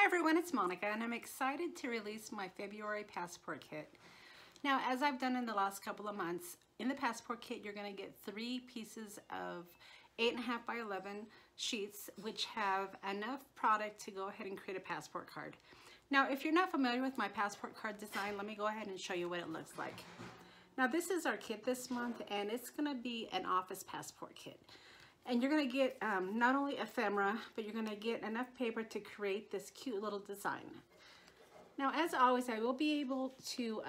Hi everyone, it's Monica and I'm excited to release my February passport kit. Now, as I've done in the last couple of months, in the passport kit you're going to get 3 pieces of 8.5 by 11 sheets which have enough product to go ahead and create a passport card. Now, if you're not familiar with my passport card design, let me go ahead and show you what it looks like. Now, this is our kit this month and it's going to be an office passport kit. And you're going to get not only ephemera, but you're going to get enough paper to create this cute little design. Now, as always, I will be able to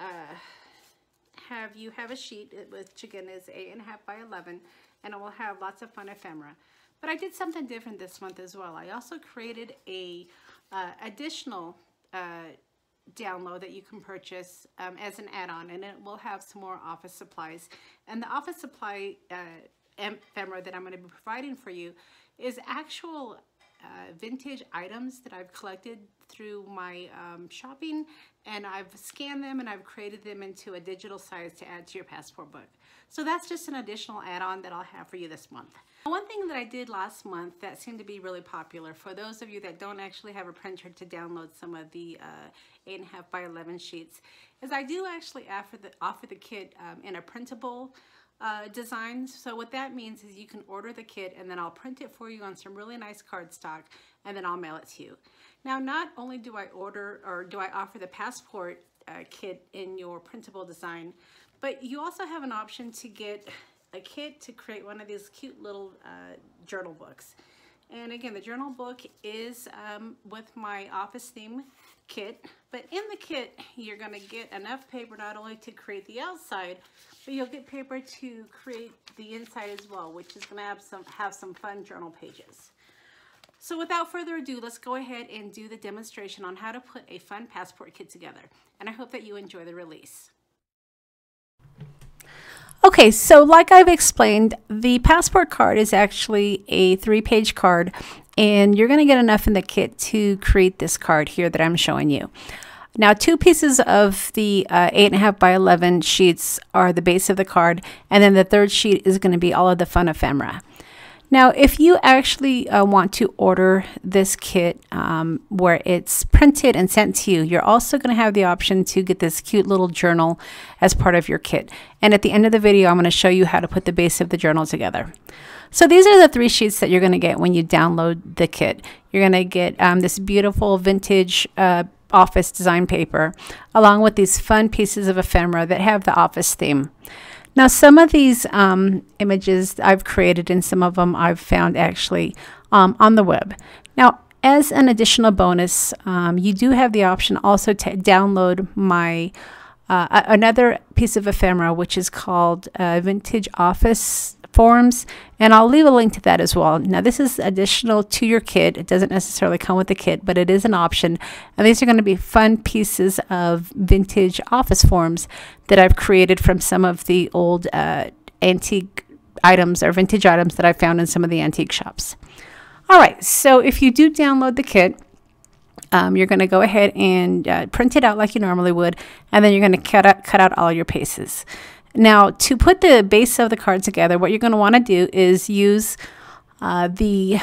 have you have a sheet, which again is 8.5 by 11, and it will have lots of fun ephemera. But I did something different this month as well. I also created a additional download that you can purchase as an add-on, and it will have some more office supplies. And the office supply ephemera that I'm going to be providing for you is actual vintage items that I've collected through my shopping, and I've scanned them and I've created them into a digital size to add to your passport book. So that's just an additional add-on that I'll have for you this month. One thing that I did last month that seemed to be really popular for those of you that don't actually have a printer to download some of the 8.5 by 11 sheets is I do actually offer the kit in a printable designs. So what that means is you can order the kit and then I'll print it for you on some really nice cardstock and then I'll mail it to you. Now, not only do I offer the passport kit in your printable design, but you also have an option to get a kit to create one of these cute little journal books. And again, the journal book is with my office theme kit, but in the kit you're going to get enough paper not only to create the outside, but you'll get paper to create the inside as well, which is going to have some fun journal pages. So without further ado, let's go ahead and do the demonstration on how to put a fun passport kit together, and I hope that you enjoy the release. Okay, so like I've explained, the passport card is actually a 3-page card, and you're going to get enough in the kit to create this card here that I'm showing you. Now, 2 pieces of the 8.5 by 11 sheets are the base of the card, and then the 3rd sheet is going to be all of the fun ephemera. Now, if you actually want to order this kit where it's printed and sent to you, you're also going to have the option to get this cute little journal as part of your kit. And at the end of the video, I'm going to show you how to put the base of the journal together. So these are the 3 sheets that you're going to get when you download the kit. You're going to get this beautiful vintage office design paper, along with these fun pieces of ephemera that have the office theme. Now, some of these images I've created, and some of them I've found actually on the web. Now, as an additional bonus, you do have the option also to download my another piece of ephemera, which is called Vintage Office Forms, and I'll leave a link to that as well. Now, this is additional to your kit. It doesn't necessarily come with the kit, but it is an option, and these are going to be fun pieces of vintage office forms that I've created from some of the old antique items or vintage items that I found in some of the antique shops. All right, so if you do download the kit, you're going to go ahead and print it out like you normally would, and then you're going to cut out all your pieces. Now, to put the base of the card together, what you're going to want to do is use the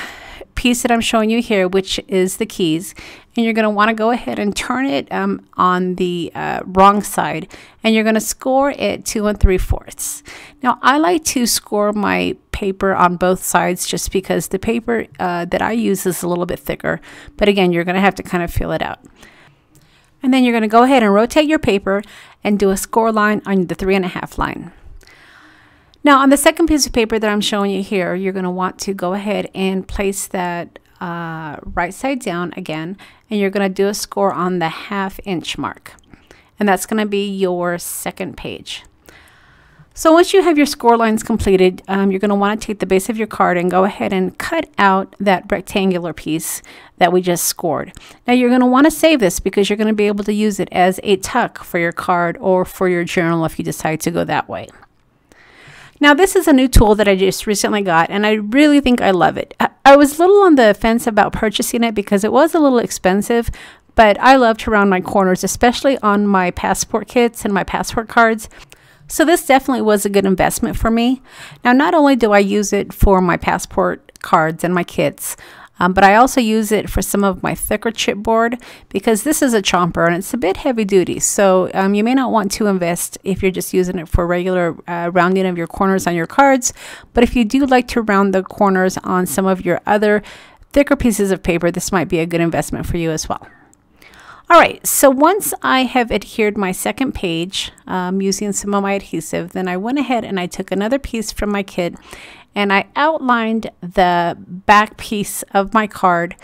piece that I'm showing you here, which is the keys, and you're going to want to go ahead and turn it on the wrong side, and you're going to score it 2 3/4. Now, I like to score my paper on both sides just because the paper that I use is a little bit thicker, but again, you're going to have to kind of feel it out. And then you're going to go ahead and rotate your paper and do a score line on the 3.5 line. Now, on the second piece of paper that I'm showing you here, you're going to want to go ahead and place that right side down again, and you're going to do a score on the 1/2 inch mark. And that's going to be your second page. So once you have your score lines completed, you're going to want to take the base of your card and go ahead and cut out that rectangular piece that we just scored. Now, you're going to want to save this because you're going to be able to use it as a tuck for your card or for your journal if you decide to go that way. Now, this is a new tool that I just recently got, and I really think I love it. I was a little on the fence about purchasing it because it was a little expensive, but I love to round my corners, especially on my passport kits and my passport cards. So this definitely was a good investment for me. Now, not only do I use it for my passport cards and my kits, But I also use it for some of my thicker chipboard because this is a chomper and it's a bit heavy duty. So you may not want to invest if you're just using it for regular rounding of your corners on your cards. But if you do like to round the corners on some of your other thicker pieces of paper, this might be a good investment for you as well. All right, so once I have adhered my second page using some of my adhesive, then I went ahead and I took another piece from my kit and I outlined the back piece of my card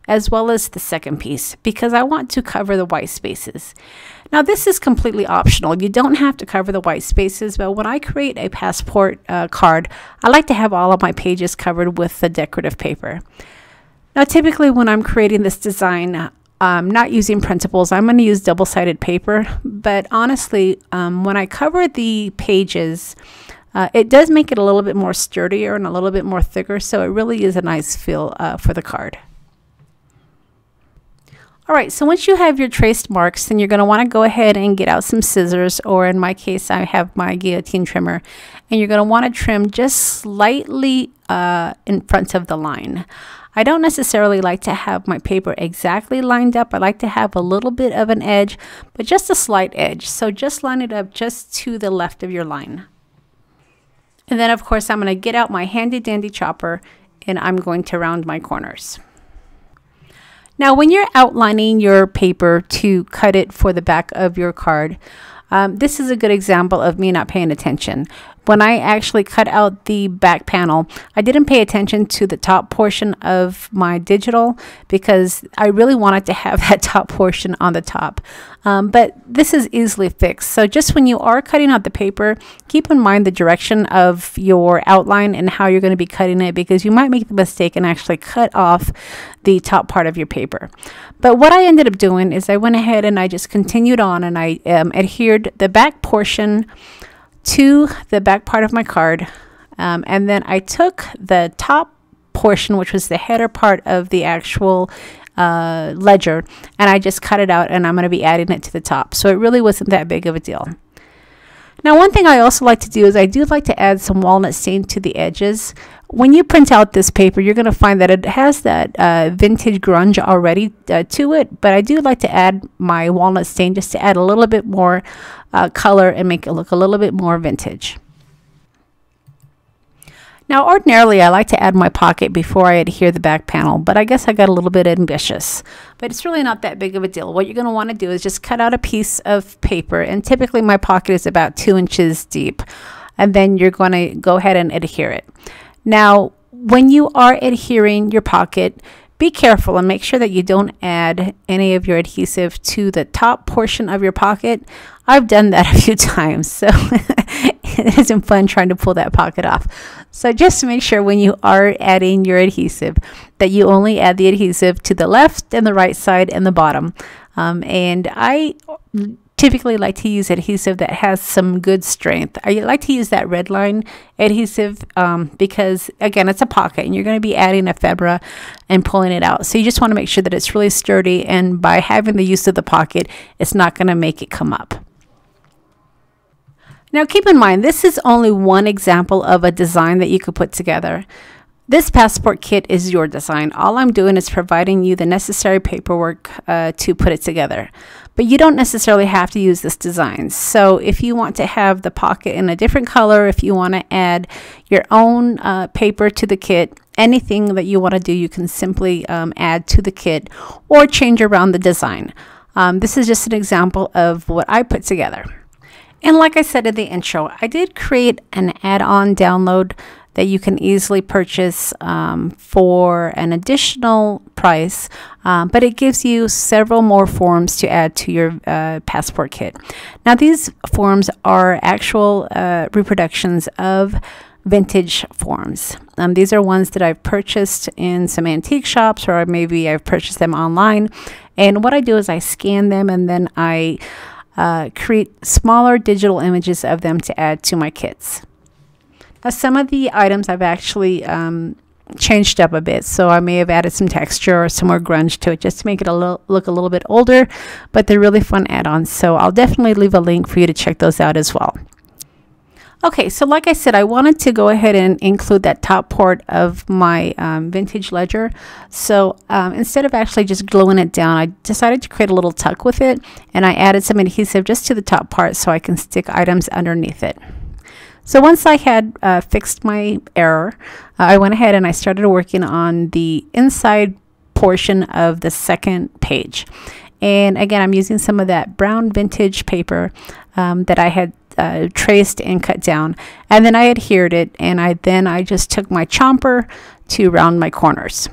as well as the second piece because I want to cover the white spaces. Now this is completely optional. You don't have to cover the white spaces, but when I create a passport card, I like to have all of my pages covered with the decorative paper. Now typically when I'm creating this design, not using printables, I'm going to use double-sided paper, but honestly, when I cover the pages, it does make it a little bit more sturdier and a little bit more thicker, so it really is a nice feel for the card. All right, so once you have your traced marks, then you're going to want to go ahead and get out some scissors, or in my case, I have my guillotine trimmer, and you're going to want to trim just slightly in front of the line. I don't necessarily like to have my paper exactly lined up. I like to have a little bit of an edge, but just a slight edge. So just line it up just to the left of your line. And then of course I'm going to get out my handy dandy chopper and I'm going to round my corners. Now when you're outlining your paper to cut it for the back of your card, this is a good example of me not paying attention. When I actually cut out the back panel, I didn't pay attention to the top portion of my digital because I really wanted to have that top portion on the top. But this is easily fixed. So just when you are cutting out the paper, keep in mind the direction of your outline and how you're going to be cutting it because you might make the mistake and actually cut off the top part of your paper. But what I ended up doing is I went ahead and I just continued on and I adhered the back portion to the back part of my card, and then I took the top portion, which was the header part of the actual ledger, and I just cut it out and I'm going to be adding it to the top. So it really wasn't that big of a deal. Now one thing I also like to do is I do like to add some walnut stain to the edges. When you print out this paper, you're going to find that it has that vintage grunge already to it, but I do like to add my walnut stain just to add a little bit more color and make it look a little bit more vintage. Now ordinarily I like to add my pocket before I adhere the back panel, but I guess I got a little bit ambitious. But it's really not that big of a deal. What you're going to want to do is just cut out a piece of paper, and typically my pocket is about 2 inches deep, and then you're going to go ahead and adhere it. Now when you are adhering your pocket, be careful and make sure that you don't add any of your adhesive to the top portion of your pocket. I've done that a few times, so it isn't fun trying to pull that pocket off. So just make sure when you are adding your adhesive that you only add the adhesive to the left and the right side and the bottom. And I typically like to use adhesive that has some good strength. I like to use that red line adhesive because again, it's a pocket and you're going to be adding ephemera and pulling it out. So you just want to make sure that it's really sturdy, and by having the use of the pocket, it's not going to make it come up. Now keep in mind, this is only one example of a design that you could put together. This passport kit is your design. All I'm doing is providing you the necessary paperwork to put it together. But you don't necessarily have to use this design. So if you want to have the pocket in a different color, if you want to add your own paper to the kit, anything that you want to do, you can simply add to the kit or change around the design. This is just an example of what I put together. And like I said in the intro, I did create an add-on download that you can easily purchase for an additional price, but it gives you several more forms to add to your passport kit. Now these forms are actual reproductions of vintage forms. These are ones that I've purchased in some antique shops, or maybe I've purchased them online. And what I do is I scan them and then I create smaller digital images of them to add to my kits. Now some of the items I've actually changed up a bit, so I may have added some texture or some more grunge to it just to make it look a little bit older, but they're really fun add-ons, so I'll definitely leave a link for you to check those out as well. Okay, so like I said, I wanted to go ahead and include that top part of my vintage ledger. So instead of actually just gluing it down, I decided to create a little tuck with it, and I added some adhesive just to the top part so I can stick items underneath it. So once I had fixed my error, I went ahead and I started working on the inside portion of the second page. And again, I'm using some of that brown vintage paper that I had traced and cut down, and then I adhered it, and I just took my chomper to round my corners.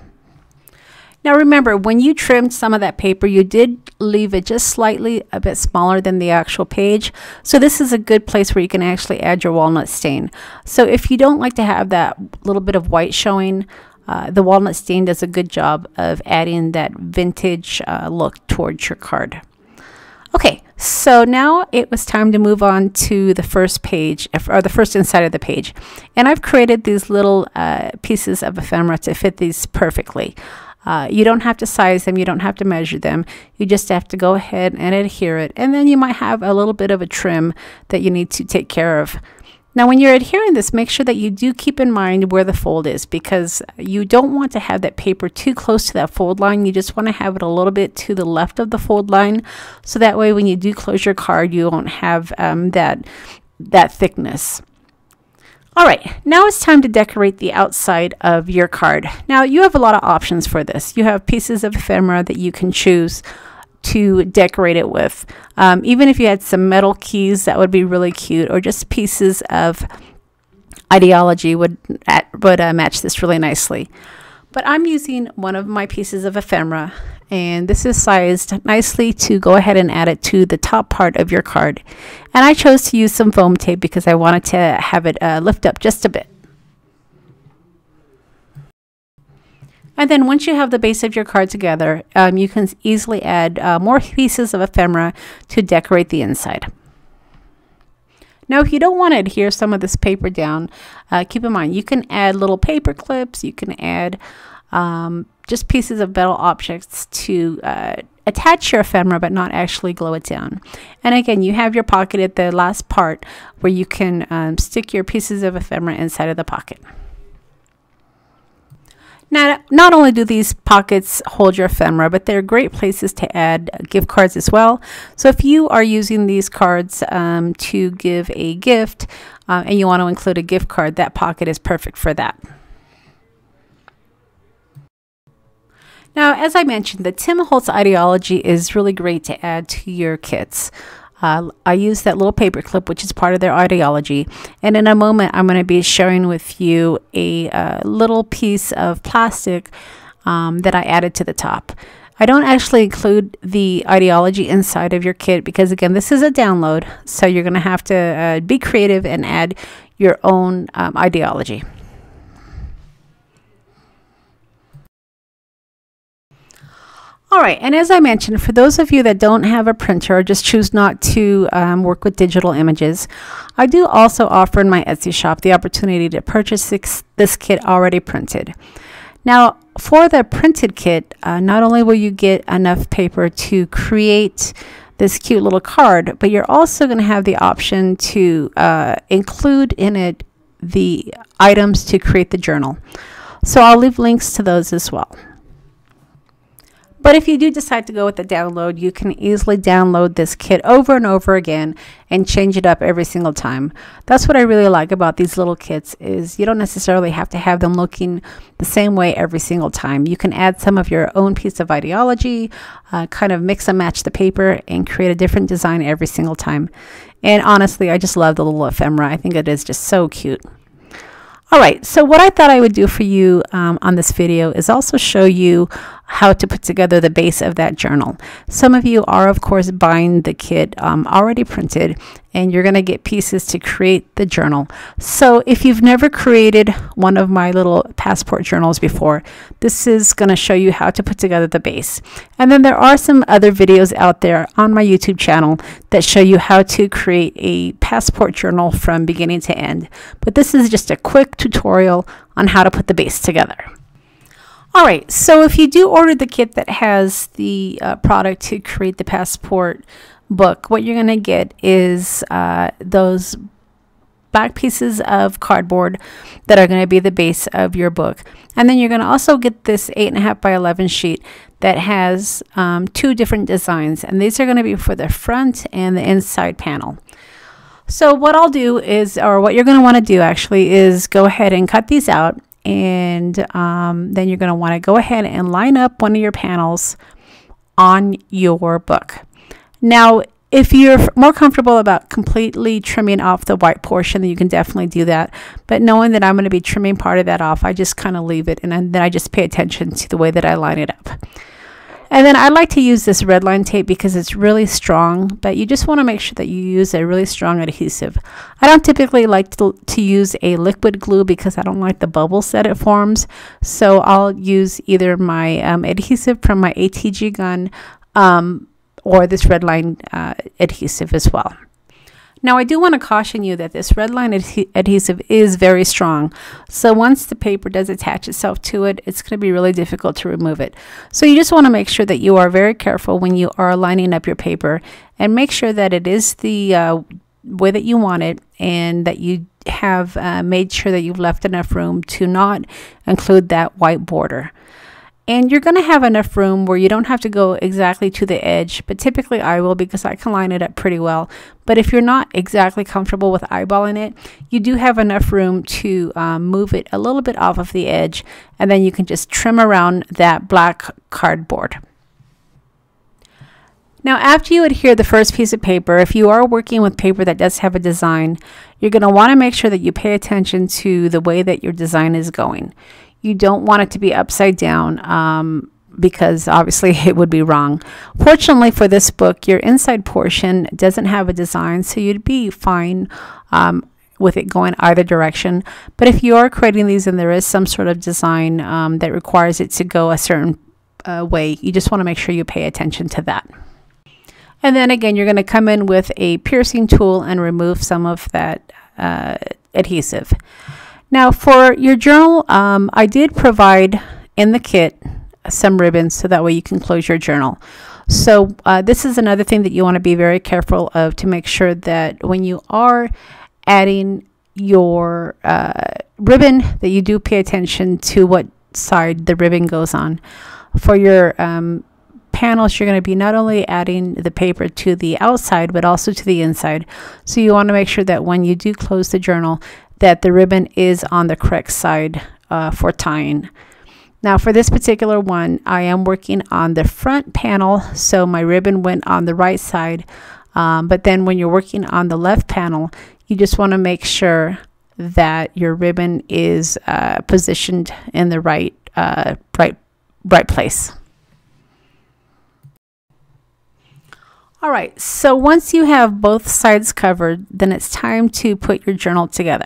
Now remember, when you trimmed some of that paper, you did leave it just slightly a bit smaller than the actual page. So this is a good place where you can actually add your walnut stain. So if you don't like to have that little bit of white showing, the walnut stain does a good job of adding that vintage look towards your card. Okay, so now it was time to move on to the first page, or the first inside of the page. And I've created these little pieces of ephemera to fit these perfectly. You don't have to size them, you don't have to measure them. You just have to go ahead and adhere it. And then you might have a little bit of a trim that you need to take care of. Now when you're adhering this, make sure that you do keep in mind where the fold is, because you don't want to have that paper too close to that fold line. You just want to have it a little bit to the left of the fold line, so that way when you do close your card, you won't have that thickness. All right, now it's time to decorate the outside of your card. Now you have a lot of options for this. You have pieces of ephemera that you can choose to decorate it with. Even if you had some metal keys, that would be really cute, or just pieces of Idea-ology would match this really nicely. But I'm using one of my pieces of ephemera, and this is sized nicely to go ahead and add it to the top part of your card. And I chose to use some foam tape because I wanted to have it lift up just a bit. And then once you have the base of your card together, you can easily add more pieces of ephemera to decorate the inside. Now, if you don't want to adhere some of this paper down, keep in mind you can add little paper clips. You can add just pieces of metal objects to attach your ephemera, but not actually glue it down. And again, you have your pocket at the last part where you can stick your pieces of ephemera inside of the pocket. Now, not only do these pockets hold your ephemera, but they're great places to add gift cards as well. So if you are using these cards to give a gift and you want to include a gift card, that pocket is perfect for that. Now, as I mentioned, the Tim Holtz Idea-ology is really great to add to your kits. I use that little paper clip, which is part of their Idea-ology, and in a moment I'm going to be sharing with you a little piece of plastic that I added to the top. I don't actually include the Idea-ology inside of your kit because, again, this is a download, so you're going to have to be creative and add your own Idea-ology. All right, and as I mentioned, for those of you that don't have a printer or just choose not to work with digital images, I do also offer in my Etsy shop the opportunity to purchase this kit already printed. Now, for the printed kit, not only will you get enough paper to create this cute little card, but you're also going to have the option to include in it the items to create the journal. So I'll leave links to those as well. But if you do decide to go with the download, you can easily download this kit over and over again and change it up every single time. That's what I really like about these little kits, is you don't necessarily have to have them looking the same way every single time. You can add some of your own piece of Idea-ology, kind of mix and match the paper, and create a different design every single time. And honestly, I just love the little ephemera. I think it is just so cute. All right, so what I thought I would do for you on this video is also show you how to put together the base of that journal. Some of you are, of course, buying the kit already printed, and you're going to get pieces to create the journal. So if you've never created one of my little passport journals before, this is going to show you how to put together the base. And then there are some other videos out there on my YouTube channel that show you how to create a passport journal from beginning to end. But this is just a quick tutorial on how to put the base together. All right, so if you do order the kit that has the product to create the passport book, what you're going to get is those black pieces of cardboard that are going to be the base of your book. And then you're going to also get this 8.5 by 11 sheet that has 2 different designs, and these are going to be for the front and the inside panel. So what I'll do is, or what you're going to want to do actually, is go ahead and cut these out, and then you're going to want to go ahead and line up one of your panels on your book. Now, if you're more comfortable about completely trimming off the white portion, then you can definitely do that. But knowing that I'm going to be trimming part of that off, I just kind of leave it, and then I just pay attention to the way that I line it up. And then I like to use this red line tape because it's really strong, but you just want to make sure that you use a really strong adhesive. I don't typically like to use a liquid glue because I don't like the bubbles that it forms. So I'll use either my adhesive from my ATG gun, or this red line adhesive as well. Now, I do want to caution you that this red line adhesive is very strong. So once the paper does attach itself to it, it's going to be really difficult to remove it. So you just want to make sure that you are very careful when you are lining up your paper, and make sure that it is the way that you want it, and that you have made sure that you've left enough room to not include that white border. And you're going to have enough room where you don't have to go exactly to the edge, but typically I will, because I can line it up pretty well. But if you're not exactly comfortable with eyeballing it, you do have enough room to move it a little bit off of the edge, and then you can just trim around that black cardboard. Now, after you adhere the first piece of paper, if you are working with paper that does have a design, you're going to want to make sure that you pay attention to the way that your design is going. You don't want it to be upside down, because obviously it would be wrong. Fortunately for this book, your inside portion doesn't have a design, so you'd be fine with it going either direction. But if you are creating these and there is some sort of design that requires it to go a certain way, you just want to make sure you pay attention to that. And then again, you're going to come in with a piercing tool and remove some of that adhesive. Now, for your journal, I did provide in the kit some ribbons, so that way you can close your journal. So this is another thing that you want to be very careful of, to make sure that when you are adding your ribbon, that you do pay attention to what side the ribbon goes on. For your panels, you're going to be not only adding the paper to the outside, but also to the inside. So you want to make sure that when you do close the journal, that the ribbon is on the correct side for tying. Now, for this particular one, I am working on the front panel, so my ribbon went on the right side. But then when you're working on the left panel, you just want to make sure that your ribbon is positioned in the right place. All right, so once you have both sides covered, then it's time to put your journal together.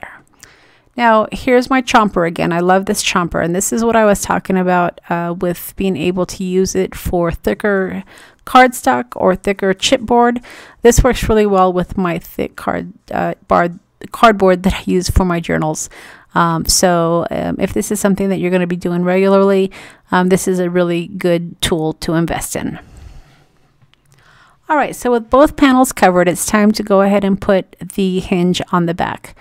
Now, here's my chomper again. I love this chomper, and this is what I was talking about with being able to use it for thicker cardstock or thicker chipboard. This works really well with my thick cardboard that I use for my journals. If this is something that you're going to be doing regularly, this is a really good tool to invest in. All right, so with both panels covered, it's time to go ahead and put the hinge on the back.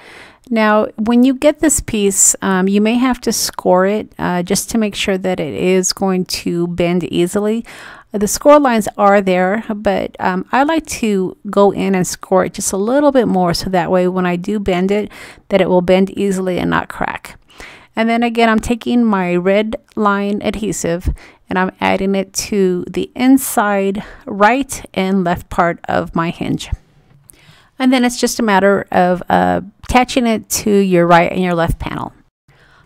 Now, when you get this piece, you may have to score it just to make sure that it is going to bend easily. The score lines are there, but I like to go in and score it just a little bit more, so that way when I do bend it, that it will bend easily and not crack. And then again, I'm taking my red line adhesive and I'm adding it to the inside right and left part of my hinge. And then it's just a matter of attaching it to your right and your left panel.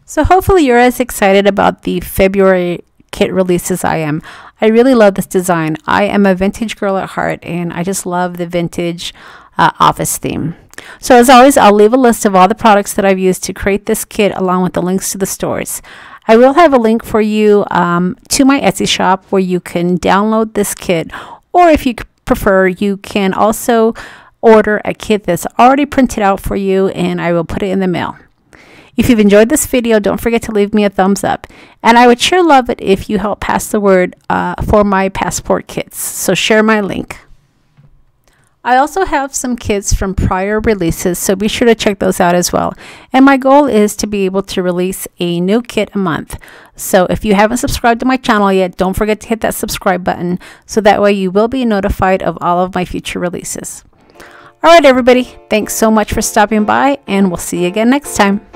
So hopefully you're as excited about the February kit release as I am. I really love this design. I am a vintage girl at heart, and I just love the vintage office theme. So as always, I'll leave a list of all the products that I've used to create this kit, along with the links to the stores. I will have a link for you to my Etsy shop where you can download this kit, or if you prefer, you can also order a kit that's already printed out for you, and I will put it in the mail. If you've enjoyed this video, don't forget to leave me a thumbs up, and I would sure love it if you help pass the word for my passport kits, so share my link. I also have some kits from prior releases, so be sure to check those out as well. And my goal is to be able to release a new kit a month. So if you haven't subscribed to my channel yet, don't forget to hit that subscribe button so that way you will be notified of all of my future releases. All right, everybody, thanks so much for stopping by, and we'll see you again next time.